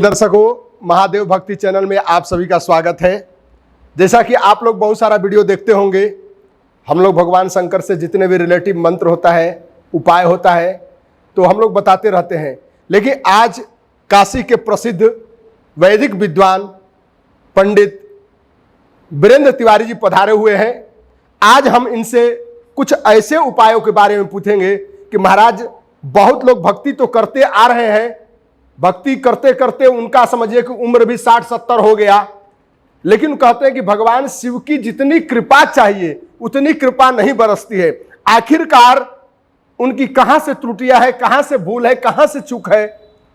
दर्शकों, महादेव भक्ति चैनल में आप सभी का स्वागत है। जैसा कि आप लोग बहुत सारा वीडियो देखते होंगे, हम लोग भगवान शंकर से जितने भी रिलेटिव मंत्र होता है, उपाय होता है, तो हम लोग बताते रहते हैं। लेकिन आज काशी के प्रसिद्ध वैदिक विद्वान पंडित वीरेंद्र तिवारी जी पधारे हुए हैं। आज हम इनसे कुछ ऐसे उपायों के बारे में पूछेंगे कि महाराज, बहुत लोग भक्ति तो करते आ रहे हैं, भक्ति करते करते उनका समझिए कि उम्र भी 60-70 हो गया, लेकिन कहते हैं कि भगवान शिव की जितनी कृपा चाहिए उतनी कृपा नहीं बरसती है। आखिरकार उनकी कहां से त्रुटियां है, कहां से भूल है, कहां से चूक है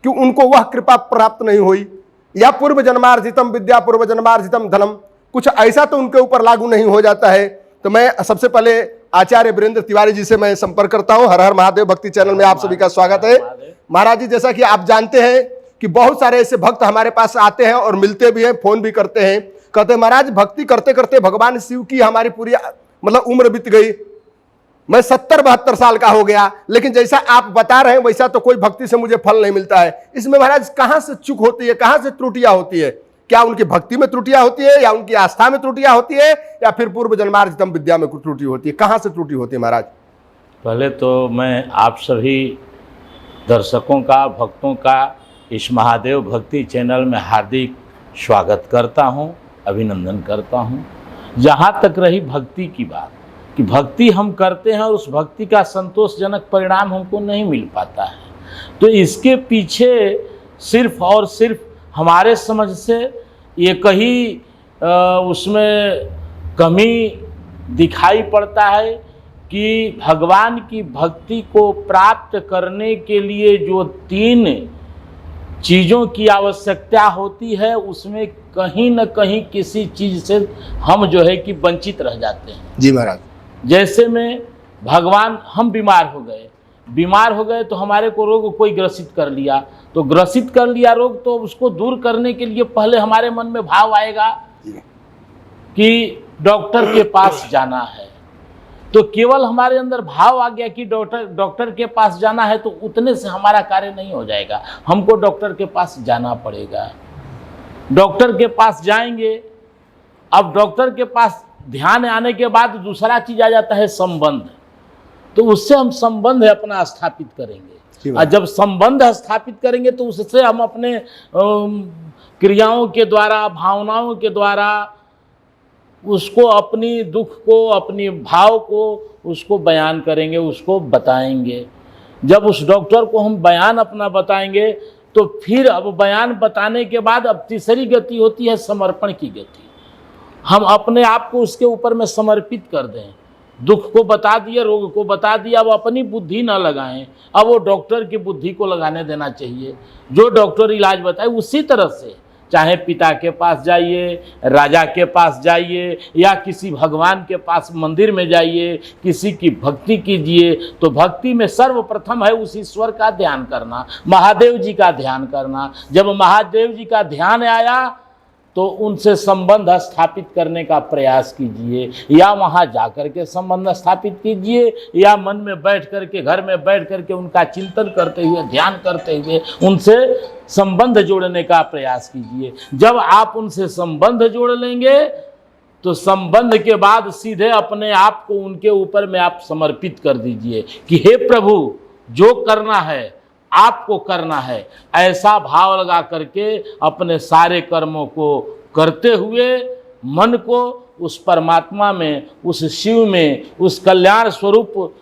कि उनको वह कृपा प्राप्त नहीं हुई, या पूर्व जन्मार्जितम विद्या पूर्व जन्मार्जितम धनम, कुछ ऐसा तो उनके ऊपर लागू नहीं हो जाता है। तो मैं सबसे पहले आचार्य वीरेंद्र तिवारी जी से मैं संपर्क करता हूं। हर हर महादेव भक्ति चैनल में आप सभी का स्वागत है। महाराज जी, जैसा कि आप जानते हैं कि बहुत सारे ऐसे भक्त हमारे पास आते हैं और मिलते भी हैं, फोन भी करते हैं, कहते हैं महाराज भक्ति करते करते भगवान शिव की हमारी पूरी उम्र बीत गई, मैं 70-72 साल का हो गया, लेकिन जैसा आप बता रहे हैं वैसा तो कोई भक्ति से मुझे फल नहीं मिलता है। इसमें महाराज कहां से चूक होती है, कहां से त्रुटियां होती है? क्या उनकी भक्ति में त्रुटियां होती है, या उनकी आस्था में त्रुटियां होती है, या फिर पूर्व जन्मार्जितम विद्या में कुछ त्रुटि होती है? कहां से त्रुटि होती है महाराज? पहले तो मैं आप सभी दर्शकों का, भक्तों का इस महादेव भक्ति चैनल में हार्दिक स्वागत करता हूं, अभिनंदन करता हूं। जहां तक रही भक्ति की बात कि भक्ति हम करते हैं और उस भक्ति का संतोषजनक परिणाम हमको नहीं मिल पाता है, तो इसके पीछे सिर्फ और सिर्फ हमारे समझ से एक ही उसमें कमी दिखाई पड़ता है कि भगवान की भक्ति को प्राप्त करने के लिए जो 3 चीज़ों की आवश्यकता होती है, उसमें कहीं न कहीं किसी चीज़ से हम जो है कि वंचित रह जाते हैं। जी महाराज। जैसे में भगवान, हम बीमार हो गए तो हमारे को रोग कोई ग्रसित कर लिया, तो ग्रसित कर लिया रोग, तो उसको दूर करने के लिए पहले हमारे मन में भाव आएगा कि डॉक्टर के पास जाना है। तो केवल हमारे अंदर भाव आ गया कि डॉक्टर के पास जाना है, तो उतने से हमारा कार्य नहीं हो जाएगा, हमको डॉक्टर के पास जाना पड़ेगा। डॉक्टर के पास जाएंगे, अब डॉक्टर के पास ध्यान आने के बाद दूसरा चीज आ जाता है संबंध, तो उससे हम संबंध अपना स्थापित करेंगे, और जब संबंध स्थापित करेंगे तो उससे हम अपने क्रियाओं के द्वारा, भावनाओं के द्वारा उसको, अपनी दुख को, अपनी भाव को उसको बयान करेंगे, उसको बताएंगे। जब उस डॉक्टर को हम बयान अपना बताएंगे, तो फिर अब बयान बताने के बाद अब तीसरी गति होती है समर्पण की गति। हम अपने आप को उसके ऊपर में समर्पित कर दें। दुख को बता दिया, रोग को बता दिया, अब अपनी बुद्धि ना लगाएं, अब वो डॉक्टर की बुद्धि को लगाने देना चाहिए। जो डॉक्टर इलाज बताए उसी तरह से, चाहे पिता के पास जाइए, राजा के पास जाइए, या किसी भगवान के पास मंदिर में जाइए, किसी की भक्ति कीजिए, तो भक्ति में सर्वप्रथम है उस ईश्वर का ध्यान करना, महादेव जी का ध्यान करना। जब महादेव जी का ध्यान आया तो उनसे संबंध स्थापित करने का प्रयास कीजिए, या वहाँ जाकर के संबंध स्थापित कीजिए, या मन में बैठ करके, घर में बैठ करके उनका चिंतन करते हुए, ध्यान करते हुए उनसे संबंध जोड़ने का प्रयास कीजिए। जब आप उनसे संबंध जोड़ लेंगे तो संबंध के बाद सीधे अपने आप को उनके ऊपर में आप समर्पित कर दीजिए कि हे प्रभु, जो करना है आपको करना है। ऐसा भाव लगा करके अपने सारे कर्मों को करते हुए मन को उस परमात्मा में, उस शिव में, उस कल्याण स्वरूप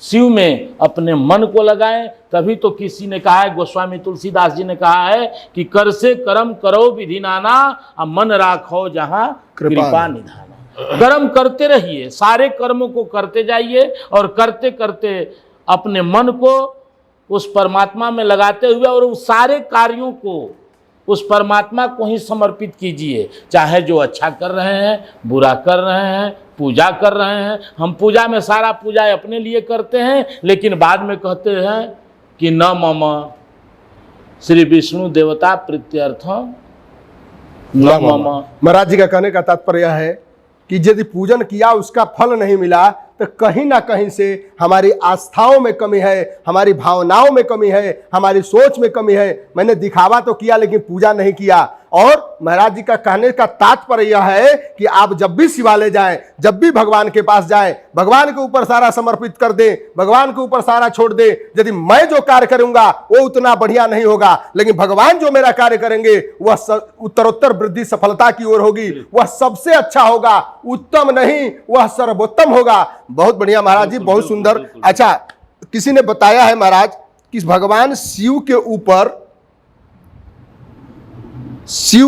शिव में अपने मन को लगाएं। तभी तो किसी ने कहा है, गोस्वामी तुलसीदास जी ने कहा है कि कर से कर्म करो विधि नाना, और मन राखो जहां कृपा निधाना। कर्म करते रहिए, सारे कर्मों को करते जाइए, और करते करते अपने मन को उस परमात्मा में लगाते हुए, और उस सारे कार्यों को उस परमात्मा को ही समर्पित कीजिए। चाहे जो अच्छा कर रहे हैं, बुरा कर रहे हैं, पूजा कर रहे हैं, हम पूजा में सारा पूजा अपने लिए करते हैं, लेकिन बाद में कहते हैं कि न मम श्री विष्णु देवता प्रीत्यर्थम न मम। महाराज जी का कहने का तात्पर्य है कि यदि पूजन किया उसका फल नहीं मिला तो कहीं ना कहीं से हमारी आस्थाओं में कमी है, हमारी भावनाओं में कमी है, हमारी सोच में कमी है। मैंने दिखावा तो किया लेकिन पूजा नहीं किया। और महाराज जी का कहने का तात्पर्य यह है कि आप जब भी शिवालय जाएं, जब भी भगवान के पास जाएं, भगवान के ऊपर सारा समर्पित कर दें, भगवान के ऊपर सारा छोड़ दें। यदि मैं जो कार्य करूंगा वो उतना बढ़िया नहीं होगा, लेकिन भगवान जो मेरा कार्य करेंगे वह उत्तरोत्तर वृद्धि सफलता की ओर होगी, वह सबसे अच्छा होगा, उत्तम नहीं वह सर्वोत्तम होगा। बहुत बढ़िया महाराज जी, बहुत सुंदर। अच्छा, किसी ने बताया है महाराज कि भगवान शिव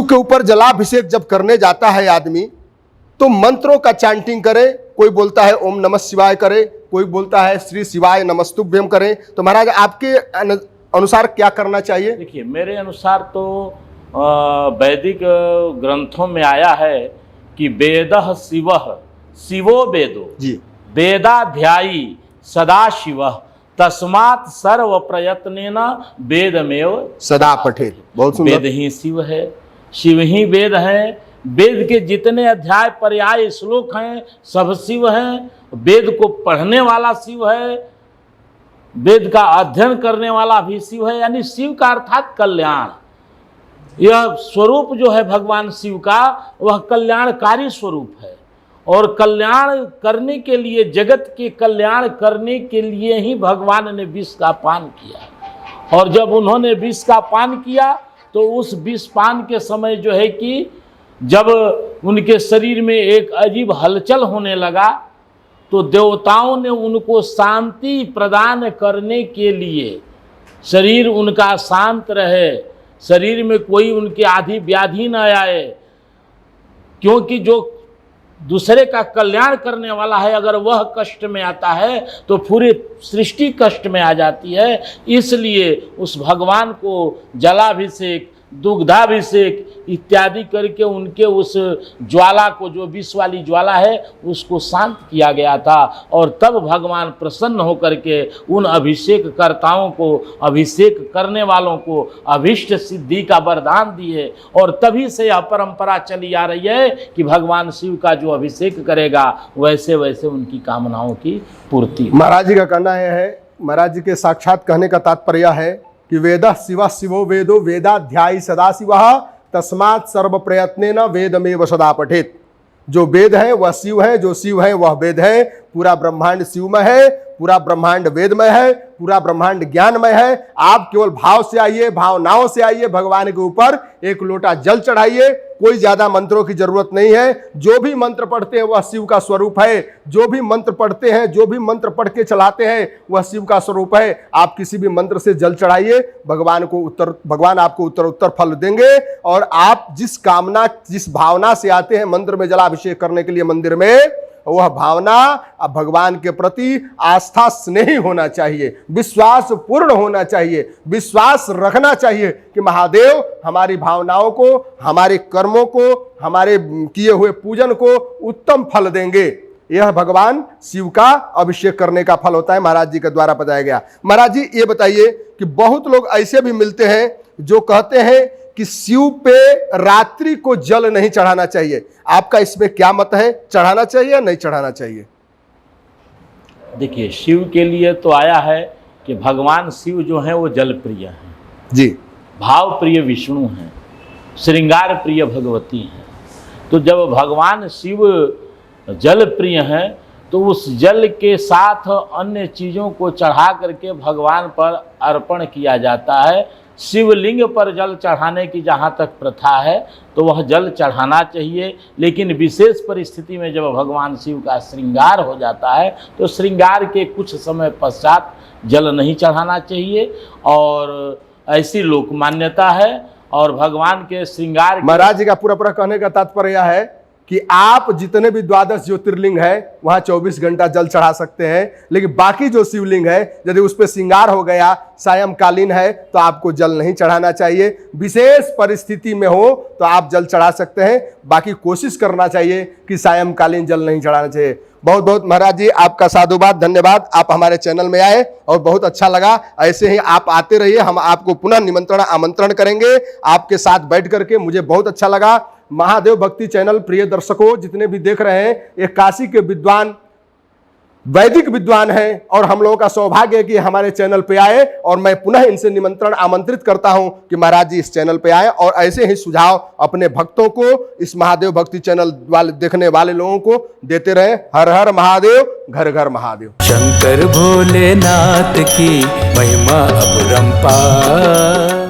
के ऊपर जलाभिषेक जब करने जाता है आदमी, तो मंत्रों का चैंटिंग करे। कोई बोलता है ओम नमः शिवाय करे, कोई बोलता है श्री शिवाय नमस्तुभ्यम करे। तो महाराज आपके अनुसार क्या करना चाहिए? देखिए, मेरे अनुसार तो वैदिक ग्रंथों में आया है कि वेदः शिवः शिवो वेदो जी, वेदाध्यायी सदा शिवः तस्मात् सर्व प्रयत्नेन वेदमेव सदा पठेत। बहुत सुंदर। वेद ही शिव है, शिव ही वेद है। वेद के जितने अध्याय पर्याय श्लोक हैं सब शिव हैं। वेद को पढ़ने वाला शिव है, वेद का अध्ययन करने वाला भी शिव है। यानी शिव का अर्थात कल्याण। यह स्वरूप जो है भगवान शिव का, वह कल्याणकारी स्वरूप है। और कल्याण करने के लिए, जगत के कल्याण करने के लिए ही भगवान ने विष का पान किया। और जब उन्होंने विष का पान किया तो उस विष पान के समय जो है कि जब उनके शरीर में एक अजीब हलचल होने लगा, तो देवताओं ने उनको शांति प्रदान करने के लिए, शरीर उनका शांत रहे, शरीर में कोई उनके आदि व्याधि न आए, क्योंकि जो दूसरे का कल्याण करने वाला है अगर वह कष्ट में आता है तो पूरी सृष्टि कष्ट में आ जाती है। इसलिए उस भगवान को जलाभिषेक, दुग्धाभिषेक इत्यादि करके उनके उस ज्वाला को, जो विष वाली ज्वाला है, उसको शांत किया गया था। और तब भगवान प्रसन्न होकर के उन अभिषेक कर्ताओं को, अभिषेक करने वालों को अभिष्ट सिद्धि का वरदान दिए। और तभी से यह परंपरा चली आ रही है कि भगवान शिव का जो अभिषेक करेगा वैसे वैसे उनकी कामनाओं की पूर्ति। महाराज जी का कहना यह है, महाराज जी के साक्षात कहने का तात्पर्य है कि वेदः शिवः शिवो वेदो वेदाध्यायी सदा शिवः तस्मात् सर्व प्रयत्नेन वेदमेव सदा पठेत। जो वेद है वह शिव है, जो शिव है वह वेद है। पूरा ब्रह्मांड शिवमय है, पूरा ब्रह्मांड वेदमय है, पूरा ब्रह्मांड ज्ञानमय है। आप केवल भाव से आइए, भावनाओं से आइए, भगवान के ऊपर एक लोटा जल चढ़ाइए। कोई ज्यादा मंत्रों की जरूरत नहीं है। जो भी मंत्र पढ़ते हैं वह शिव का स्वरूप है। जो भी मंत्र पढ़ते हैं, जो भी मंत्र पढ़ के चलाते हैं, वह शिव का स्वरूप है। आप किसी भी मंत्र से जल चढ़ाइए, भगवान आपको उत्तर फल देंगे। और आप जिस कामना, जिस भावना से आते हैं मंत्र में जलाभिषेक करने के लिए मंदिर में, वह भावना अब भगवान के प्रति आस्था स्नेही होना चाहिए, विश्वास पूर्ण होना चाहिए, विश्वास रखना चाहिए कि महादेव हमारी भावनाओं को, हमारे कर्मों को, हमारे किए हुए पूजन को उत्तम फल देंगे। यह भगवान शिव का अभिषेक करने का फल होता है, महाराज जी के द्वारा बताया गया। महाराज जी ये बताइए कि बहुत लोग ऐसे भी मिलते हैं जो कहते हैं कि शिव पे रात्रि को जल नहीं चढ़ाना चाहिए। आपका इसमें क्या मत है? चढ़ाना चाहिए या नहीं चढ़ाना चाहिए? देखिए, शिव के लिए तो आया है कि भगवान शिव जो हैं वो जल प्रिय हैं जी, भाव प्रिय विष्णु हैं, श्रृंगार प्रिय भगवती हैं। तो जब भगवान शिव जल प्रिय हैं तो उस जल के साथ अन्य चीज़ों को चढ़ा करके भगवान पर अर्पण किया जाता है। शिवलिंग पर जल चढ़ाने की जहाँ तक प्रथा है तो वह जल चढ़ाना चाहिए, लेकिन विशेष परिस्थिति में जब भगवान शिव का श्रृंगार हो जाता है तो श्रृंगार के कुछ समय पश्चात जल नहीं चढ़ाना चाहिए। और ऐसी लोक मान्यता है। और भगवान के श्रृंगार, महाराज जी का पूरा कहने का तात्पर्य है कि आप जितने भी 12 ज्योतिर्लिंग है वहां 24 घंटा जल चढ़ा सकते हैं, लेकिन बाकी जो शिवलिंग है यदि उस पर श्रृंगार हो गया, सायंकालीन है, तो आपको जल नहीं चढ़ाना चाहिए। विशेष परिस्थिति में हो तो आप जल चढ़ा सकते हैं, बाकी कोशिश करना चाहिए कि सायंकालीन जल नहीं चढ़ाना चाहिए। बहुत बहुत महाराज जी आपका साधुवाद, धन्यवाद। आप हमारे चैनल में आए और बहुत अच्छा लगा। ऐसे ही आप आते रहिए, हम आपको पुनः निमंत्रण आमंत्रण करेंगे आपके साथ बैठ करके। मुझे बहुत अच्छा लगा। महादेव भक्ति चैनल प्रिय दर्शकों जितने भी देख रहे हैं, ये काशी के विद्वान वैदिक विद्वान हैं और हम लोगों का सौभाग्य है कि हमारे चैनल पे आए, और मैं पुनः इनसे निमंत्रण आमंत्रित करता हूं कि महाराज जी इस चैनल पे आए और ऐसे ही सुझाव अपने भक्तों को, इस महादेव भक्ति चैनल वाले देखने वाले लोगों को देते रहे। हर हर महादेव, घर घर महादेव। शंकर भोलेनाथ की महिमा अपरंपार।